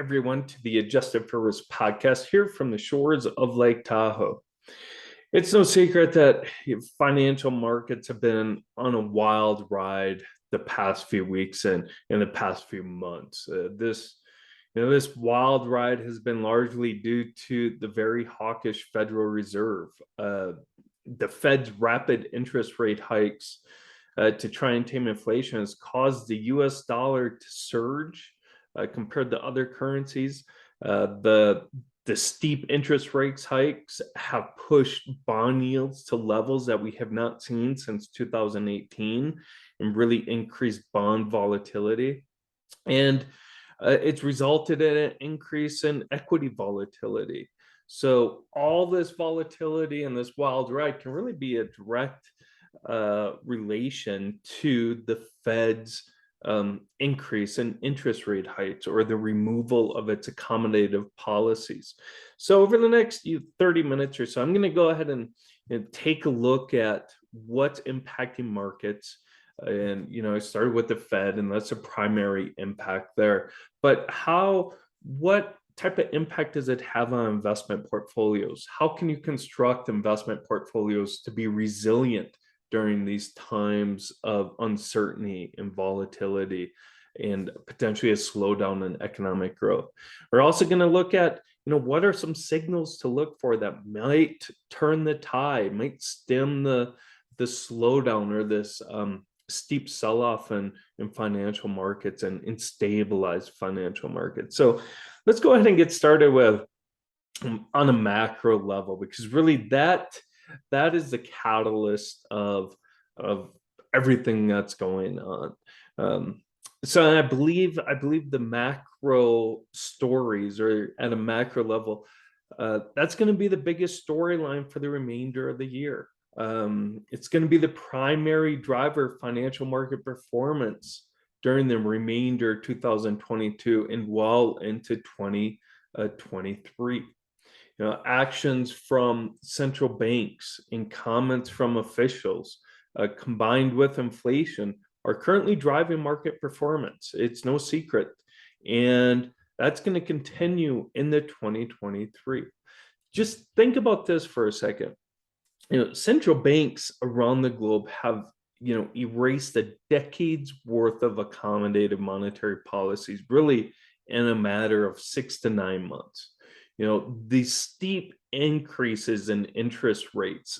everyone to the Adjusted for Risk podcast here from the shores of Lake Tahoe. It's no secret that financial markets have been on a wild ride the past few weeks and in the past few months. This wild ride has been largely due to the very hawkish Federal Reserve. The Fed's rapid interest rate hikes to try and tame inflation has caused the US dollar to surge compared to other currencies. The steep interest rates hikes have pushed bond yields to levels that we have not seen since 2018 and really increased bond volatility. And it's resulted in an increase in equity volatility. So all this volatility and this wild ride can really be a direct relation to the Fed's increase in interest rate hikes or the removal of its accommodative policies. So over the next 30 minutes or so, I'm going to go ahead and take a look at what's impacting markets. And, I started with the Fed, and that's a primary impact there. But what type of impact does it have on investment portfolios? How can you construct investment portfolios to be resilient during these times of uncertainty and volatility and potentially a slowdown in economic growth? We're also going to look at, what are some signals to look for that might turn the tide, might stem the slowdown or this steep sell-off in financial markets and stabilize financial markets. So let's go ahead and get started with on a macro level, because really that is the catalyst of everything that's going on. So I believe the macro stories, or at a macro level, that's going to be the biggest storyline for the remainder of the year. It's going to be the primary driver of financial market performance during the remainder of 2022 and well into 2023. Actions from central banks and comments from officials combined with inflation are currently driving market performance. It's no secret. And that's going to continue into 2023. Just think about this for a second. Central banks around the globe have, erased a decade's worth of accommodative monetary policies, really in a matter of 6 to 9 months. These steep increases in interest rates,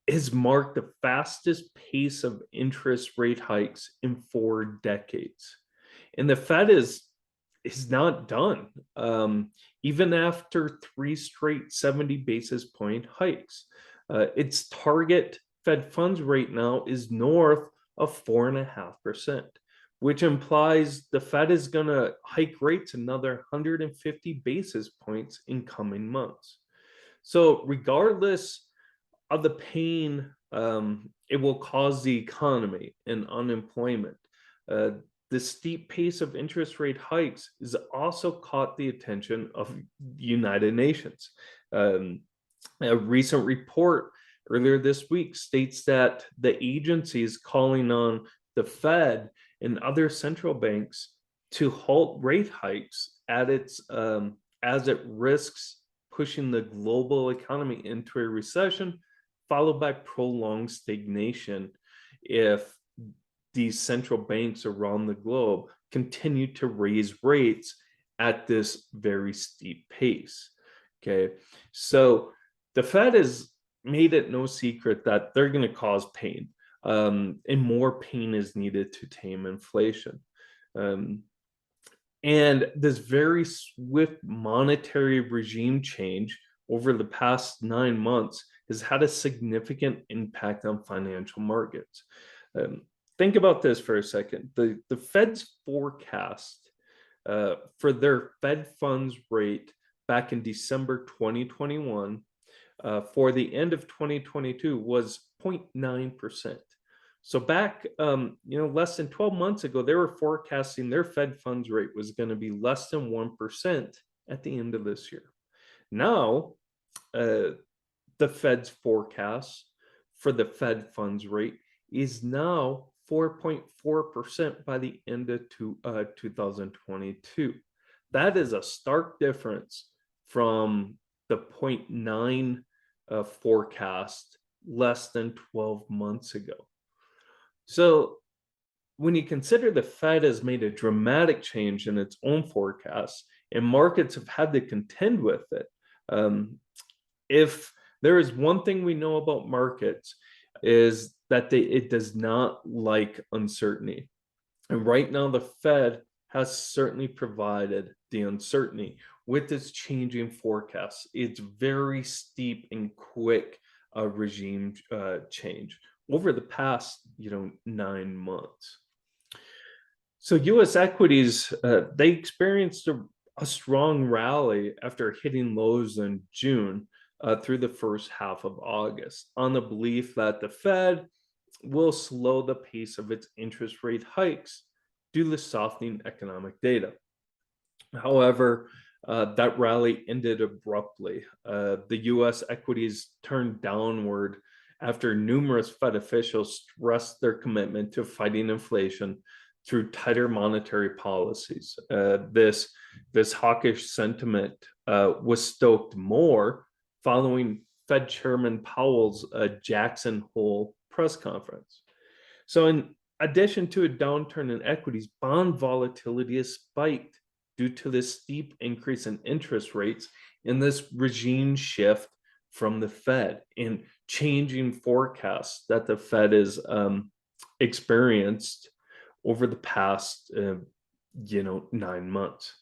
has marked the fastest pace of interest rate hikes in 4 decades. And the Fed is not done. Even after 3 straight 70 basis point hikes. Its target Fed funds rate now is north of 4.5%, which implies the Fed is going to hike rates another 150 basis points in coming months. So regardless of the pain it will cause the economy and unemployment, the steep pace of interest rate hikes has also caught the attention of the United Nations. A recent report earlier this week states that the agency is calling on the Fed and other central banks to halt rate hikes as it risks pushing the global economy into a recession, followed by prolonged stagnation if these central banks around the globe continue to raise rates at this very steep pace. Okay, so the Fed has made it no secret that they're going to cause pain, and more pain is needed to tame inflation. And this very swift monetary regime change over the past 9 months has had a significant impact on financial markets. Think about this for a second. The Fed's forecast for their Fed funds rate back in December 2021 for the end of 2022 was 0.9%. So back, less than 12 months ago, they were forecasting their Fed funds rate was going to be less than 1% at the end of this year. Now, the Fed's forecast for the Fed funds rate is now 4.4% by the end of 2022. That is a stark difference from the 0.9 forecast less than 12 months ago. So when you consider the Fed has made a dramatic change in its own forecasts and markets have had to contend with it, if there is one thing we know about markets is that it does not like uncertainty. And right now, the Fed has certainly provided the uncertainty with its changing forecasts. It's very steep and quick regime change over the past, 9 months. So U.S. equities, they experienced a strong rally after hitting lows in June through the first half of August on the belief that the Fed will slow the pace of its interest rate hikes due to softening economic data. However, that rally ended abruptly. The US equities turned downward after numerous Fed officials stressed their commitment to fighting inflation through tighter monetary policies. This hawkish sentiment was stoked more following Fed Chairman Powell's Jackson Hole press conference. So, in addition to a downturn in equities, bond volatility has spiked due to this steep increase in interest rates and this regime shift from the Fed and changing forecasts that the Fed has experienced over the past 9 months.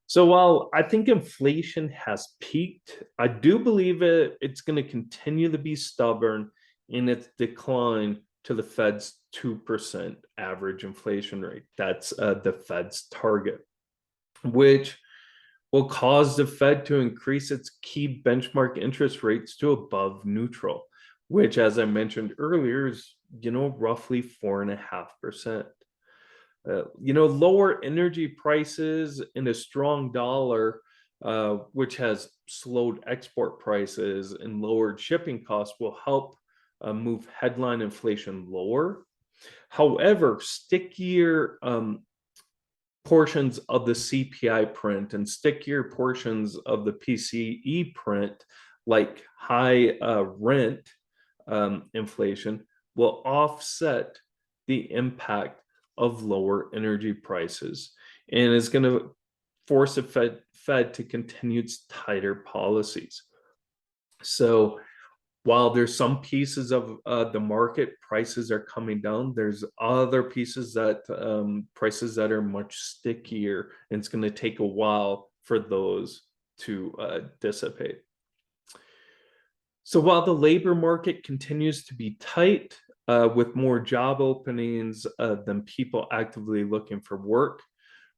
So while I think inflation has peaked, I do believe it's going to continue to be stubborn in its decline to the Fed's 2% average inflation rate. That's the Fed's target, which will cause the Fed to increase its key benchmark interest rates to above neutral, which, as I mentioned earlier, is roughly 4.5%. Lower energy prices and a strong dollar, which has slowed export prices and lowered shipping costs, will help move headline inflation lower. However, stickier portions of the CPI print and stickier portions of the PCE print, like high rent inflation, will offset the impact of lower energy prices and is going to force the Fed to continue its tighter policies. So while there's some pieces of the market prices are coming down, there's other pieces that prices that are much stickier, and it's going to take a while for those to dissipate. So while the labor market continues to be tight, with more job openings than people actively looking for work,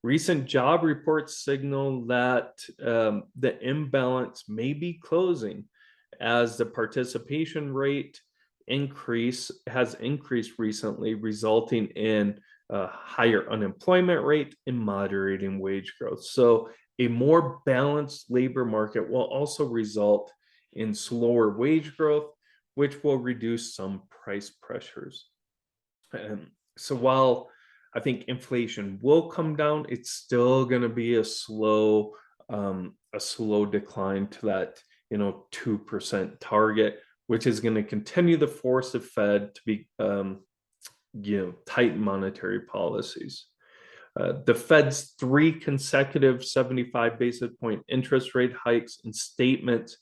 recent job reports signal that the imbalance may be closing as the participation rate has increased recently, resulting in a higher unemployment rate and moderating wage growth. So a more balanced labor market will also result in slower wage growth, which will reduce some price pressures. So while I think inflation will come down, it's still going to be a slow decline to that 2% target, which is going to continue to force the Fed to be tighten monetary policies. The Fed's 3 consecutive 75 basis point interest rate hikes and statements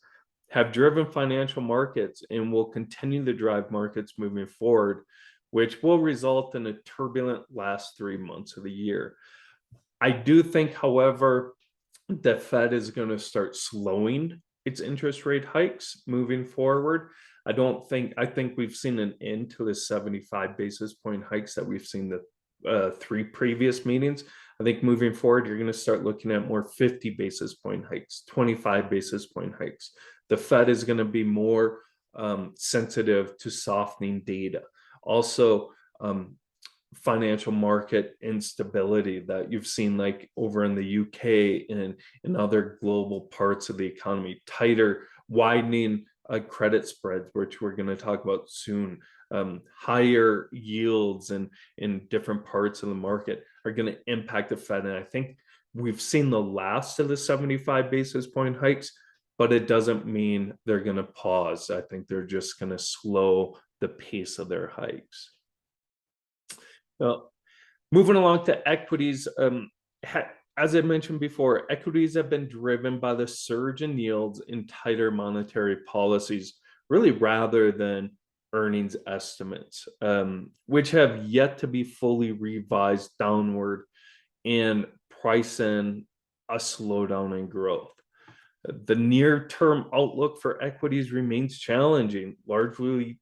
have driven financial markets and will continue to drive markets moving forward, which will result in a turbulent last 3 months of the year. I do think, however, the Fed is going to start slowing its interest rate hikes moving forward. I think we've seen an end to the 75 basis point hikes that we've seen the 3 previous meetings. I think moving forward, you're going to start looking at more 50 basis point hikes, 25 basis point hikes. The Fed is going to be more sensitive to softening data. Also, financial market instability that you've seen like over in the UK and in other global parts of the economy, tighter, widening credit spreads, which we're going to talk about soon, higher yields in different parts of the market are going to impact the Fed. And I think we've seen the last of the 75 basis point hikes, but it doesn't mean they're going to pause. I think they're just going to slow the pace of their hikes. Well, moving along to equities, as I mentioned before, equities have been driven by the surge in yields and tighter monetary policies, really rather than earnings estimates, which have yet to be fully revised downward and price in a slowdown in growth. The near-term outlook for equities remains challenging, largely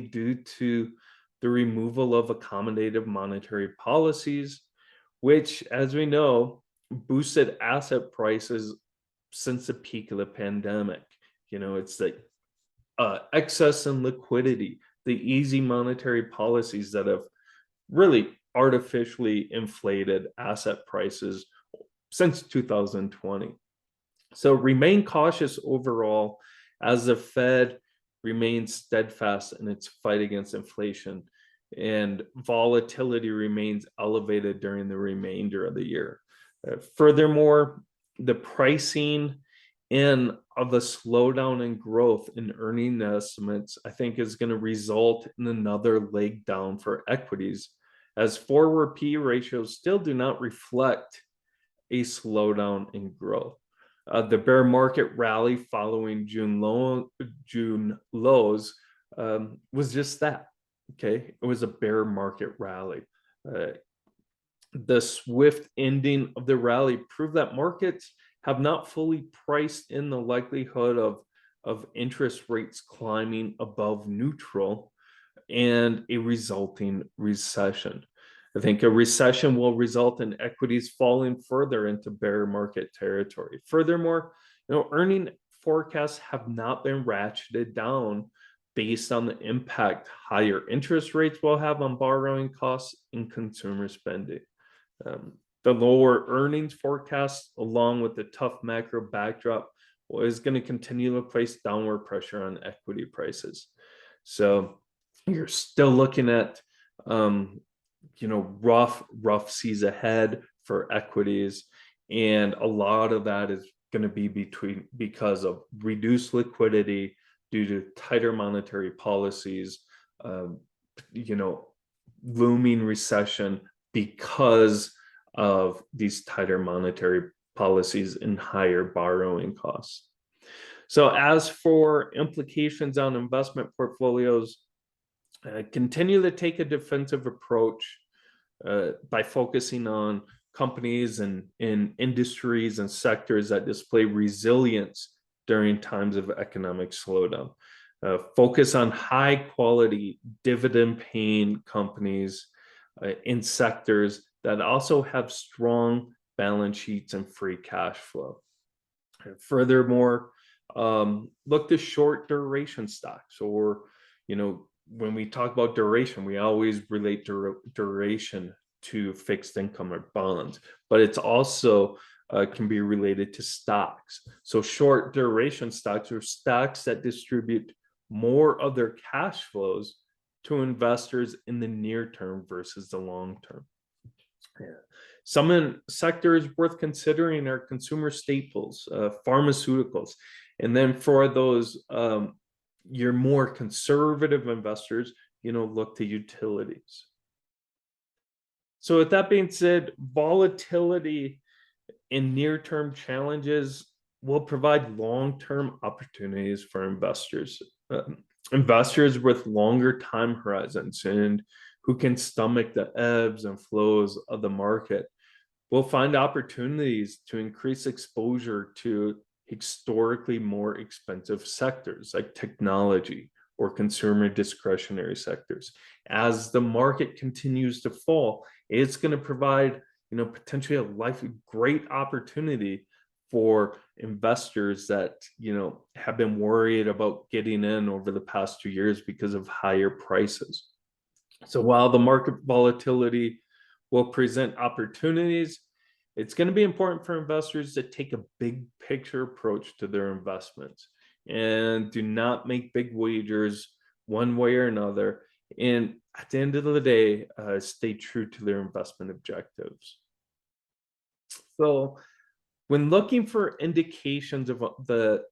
due to the removal of accommodative monetary policies, which, as we know, boosted asset prices since the peak of the pandemic. It's the excess in liquidity, the easy monetary policies that have really artificially inflated asset prices since 2020. So remain cautious overall as the Fed remains steadfast in its fight against inflation, and volatility remains elevated during the remainder of the year. Furthermore, the pricing in of a slowdown in growth in earning estimates, I think, is going to result in another leg down for equities, as forward P ratios still do not reflect a slowdown in growth. The bear market rally following June lows was just that. Okay, it was a bear market rally. The swift ending of the rally proved that markets have not fully priced in the likelihood of interest rates climbing above neutral and a resulting recession. I think a recession will result in equities falling further into bear market territory. Furthermore, earning forecasts have not been ratcheted down based on the impact higher interest rates will have on borrowing costs and consumer spending. The lower earnings forecast, along with the tough macro backdrop, is going to continue to place downward pressure on equity prices. So you're still looking at rough seas ahead for equities, and a lot of that is going to be because of reduced liquidity due to tighter monetary policies, looming recession because of these tighter monetary policies and higher borrowing costs. So as for implications on investment portfolios, continue to take a defensive approach by focusing on companies and in industries and sectors that display resilience during times of economic slowdown. Focus on high quality dividend paying companies in sectors that also have strong balance sheets and free cash flow. Furthermore, look to short duration stocks, or when we talk about duration, we always relate duration to fixed income or bonds, but it's also can be related to stocks. So short duration stocks are stocks that distribute more of their cash flows to investors in the near term versus the long term. Some sectors worth considering are consumer staples, pharmaceuticals, and then for those your more conservative investors, look to utilities. So with that being said, volatility and near-term challenges will provide long-term opportunities for investors. Investors with longer time horizons and who can stomach the ebbs and flows of the market will find opportunities to increase exposure to historically more expensive sectors like technology or consumer discretionary sectors. As the market continues to fall, it's going to provide potentially a great opportunity for investors that have been worried about getting in over the past 2 years because of higher prices. So while the market volatility will present opportunities, it's going to be important for investors to take a big picture approach to their investments and do not make big wagers one way or another. And at the end of the day, stay true to their investment objectives. So when looking for indications of the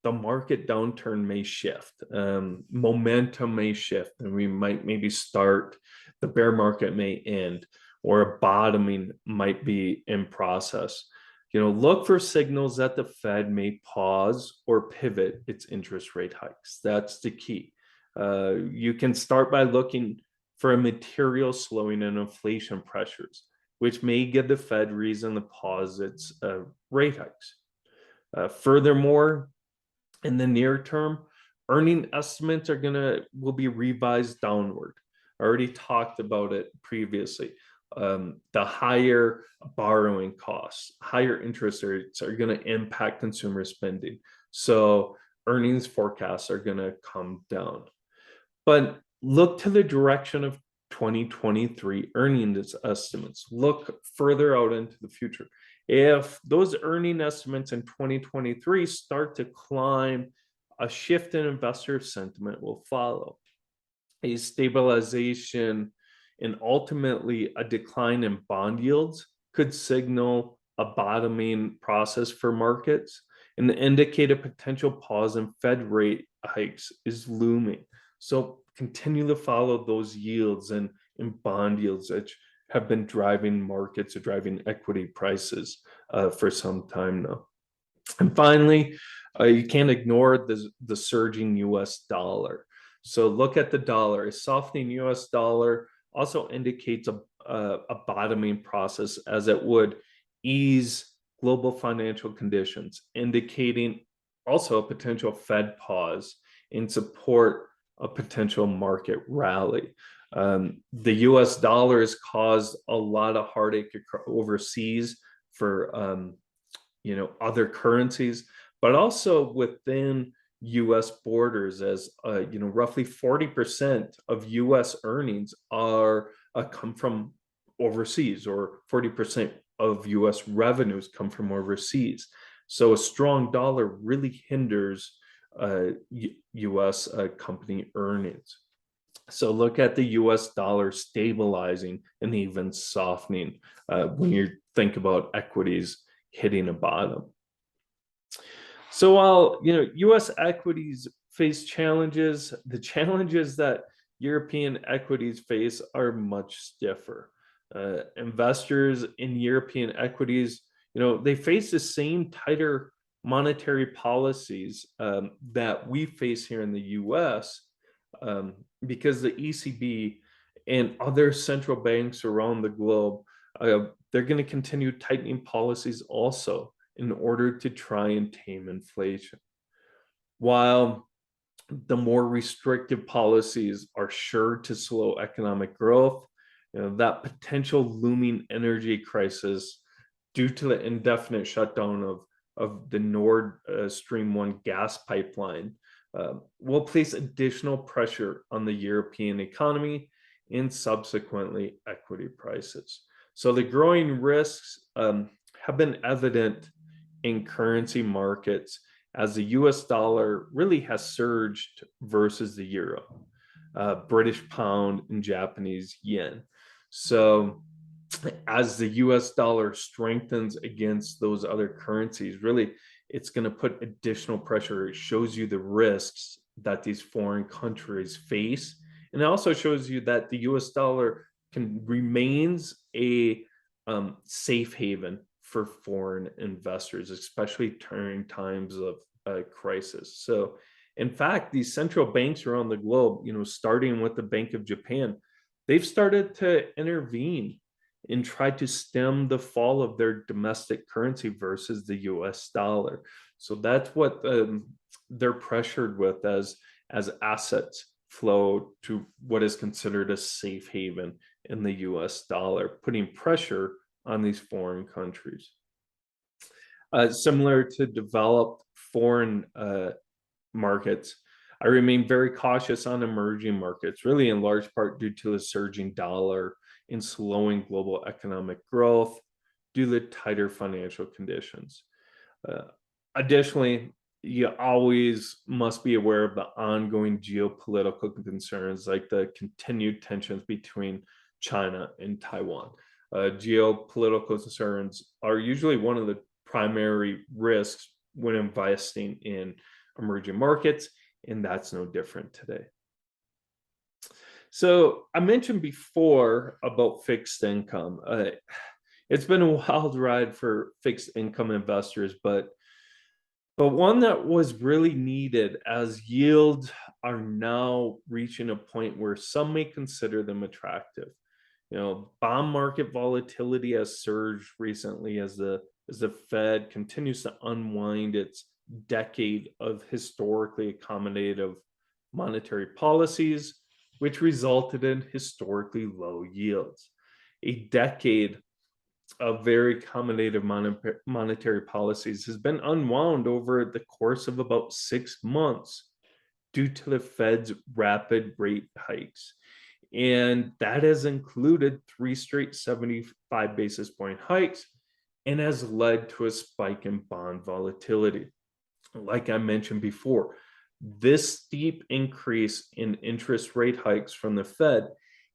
market downturn may shift, momentum may shift, and we might maybe start, the bear market may end, or a bottoming might be in process. Look for signals that the Fed may pause or pivot its interest rate hikes. That's the key. You can start by looking for a material slowing in inflation pressures, which may give the Fed reason to pause its rate hikes. Furthermore, in the near term, earning estimates will be revised downward. I already talked about it previously. The higher borrowing costs, higher interest rates are going to impact consumer spending. So earnings forecasts are going to come down. But look to the direction of 2023 earnings estimates. Look further out into the future. If those earning estimates in 2023 start to climb, a shift in investor sentiment will follow. A stabilization and ultimately a decline in bond yields could signal a bottoming process for markets and indicate a potential pause in Fed rate hikes is looming. So continue to follow those yields and bond yields that have been driving markets or driving equity prices for some time now. And finally, you can't ignore the surging US dollar. So look at the dollar. A softening US dollar also indicates a bottoming process, as it would ease global financial conditions, indicating also a potential Fed pause and support a potential market rally. The US dollar has caused a lot of heartache overseas for other currencies, but also within US borders, as roughly 40% of US earnings come from overseas, or 40% of US revenues come from overseas. So a strong dollar really hinders US company earnings. So look at the US dollar stabilizing and even softening when you think about equities hitting a bottom. So while US equities face challenges, the challenges that European equities face are much stiffer. Investors in European equities, they face the same tighter monetary policies that we face here in the US, because the ECB and other central banks around the globe, they're going to continue tightening policies also in order to try and tame inflation. While the more restrictive policies are sure to slow economic growth, that potential looming energy crisis due to the indefinite shutdown of the Nord Stream 1 gas pipeline will place additional pressure on the European economy and subsequently equity prices. So the growing risks have been evident in currency markets as the US dollar really has surged versus the euro, British pound, and Japanese yen. So as the US dollar strengthens against those other currencies, really it's going to put additional pressure. It shows you the risks that these foreign countries face. And it also shows you that the US dollar remains a safe haven for foreign investors, especially during times of crisis. So in fact, these central banks around the globe, starting with the Bank of Japan, they've started to intervene and try to stem the fall of their domestic currency versus the US dollar. So that's what they're pressured with as assets flow to what is considered a safe haven in the US dollar, putting pressure on these foreign countries. Similar to developed foreign markets, I remain very cautious on emerging markets, really in large part due to the surging dollar and slowing global economic growth due to tighter financial conditions. Additionally, you always must be aware of the ongoing geopolitical concerns, like the continued tensions between China and Taiwan. Geopolitical concerns are usually one of the primary risks when investing in emerging markets, and that's no different today. So I mentioned before about fixed income. It's been a wild ride for fixed income investors, but one that was really needed as yields are now reaching a point where some may consider them attractive. Bond market volatility has surged recently as the Fed continues to unwind its decade of historically accommodative monetary policies, which resulted in historically low yields. A decade of very accommodative monetary policies has been unwound over the course of about 6 months due to the Fed's rapid rate hikes. And that has included three straight 75 basis point hikes and has led to a spike in bond volatility. Like I mentioned before, this steep increase in interest rate hikes from the Fed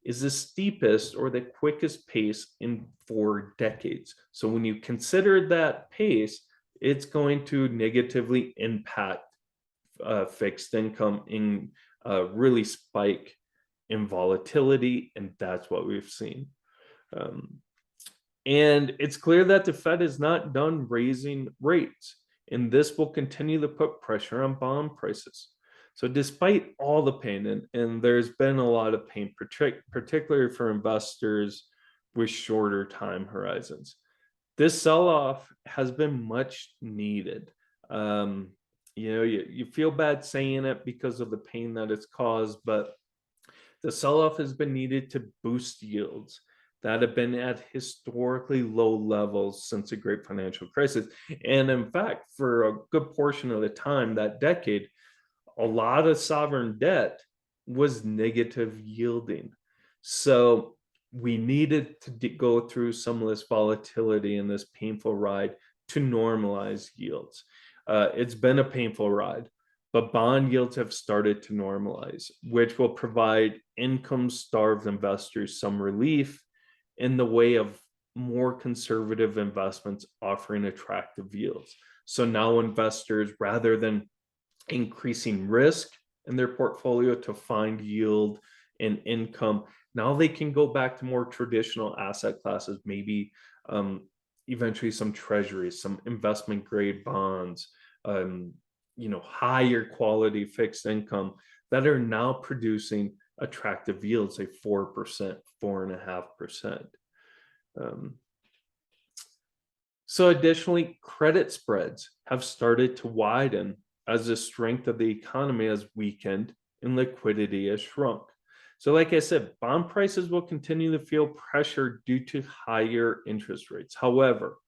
is the steepest or the quickest pace in 4 decades. So when you consider that pace, it's going to negatively impact fixed income and really spike in volatility, and that's what we've seen. And it's clear that the Fed is not done raising rates, and this will continue to put pressure on bond prices. So despite all the pain, and there's been a lot of pain, particularly for investors with shorter time horizons, this sell-off has been much needed. You feel bad saying it because of the pain that it's caused, but the sell-off has been needed to boost yields that have been at historically low levels since the great financial crisis. And in fact, for a good portion of the time, that decade, a lot of sovereign debt was negative yielding. So we needed to go through some of this volatility and this painful ride to normalize yields. It's been a painful ride, but bond yields have started to normalize, which will provide income-starved investors some relief in the way of more conservative investments offering attractive yields. So now investors, rather than increasing risk in their portfolio to find yield and income, now they can go back to more traditional asset classes, maybe eventually some treasuries, some investment grade bonds, higher quality fixed income that are now producing attractive yields, say 4%, 4.5%. So additionally, credit spreads have started to widen as the strength of the economy has weakened and liquidity has shrunk. So like I said, bond prices will continue to feel pressure due to higher interest rates. However,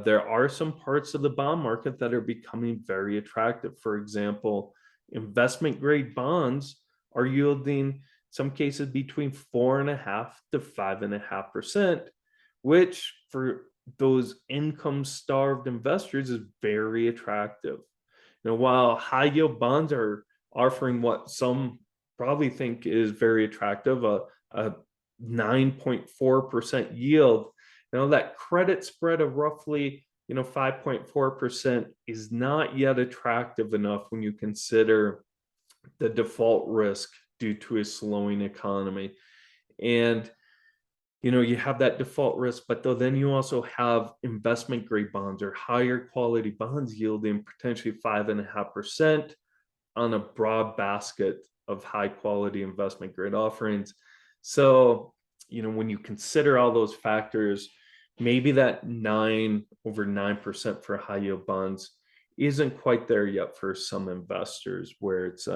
there are some parts of the bond market that are becoming very attractive. For example, investment grade bonds are yielding some cases between 4.5% to 5.5%, which for those income starved investors is very attractive. While high yield bonds are offering what some probably think is very attractive, a 9.4% yield, that credit spread of roughly 5.4% is not yet attractive enough when you consider the default risk due to a slowing economy. And you have that default risk, but then you also have investment grade bonds or higher quality bonds yielding potentially 5.5% on a broad basket of high quality investment grade offerings. So, when you consider all those factors, maybe that over 9% for high yield bonds isn't quite there yet for some investors where it's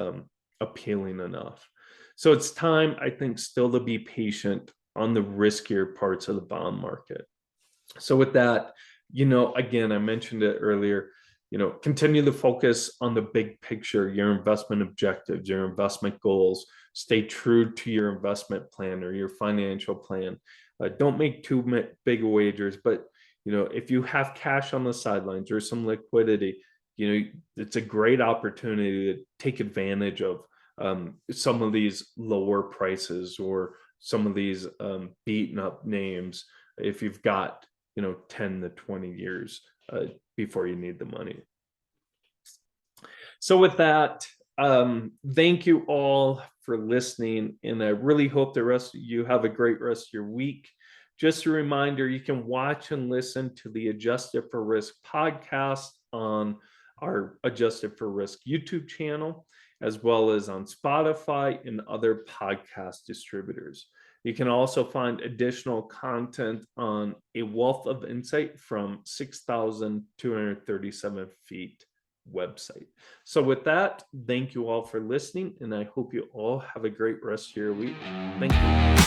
appealing enough. So it's time, I think, still to be patient on the riskier parts of the bond market. So with that, again, I mentioned it earlier, continue to focus on the big picture, your investment objectives, your investment goals. Stay true to your investment plan or your financial plan. Don't make too big wagers, but if you have cash on the sidelines or some liquidity, it's a great opportunity to take advantage of some of these lower prices or some of these beaten up names if you've got 10 to 20 years before you need the money. So with that, thank you all for listening, and I really hope the rest of you have a great rest of your week. Just a reminder, you can watch and listen to the Adjusted for Risk podcast on our Adjusted for Risk YouTube channel, as well as on Spotify and other podcast distributors. You can also find additional content on A Wealth of Insight from 6,237 feet website. So with that, thank you all for listening, and I hope you all have a great rest of your week. Thank you.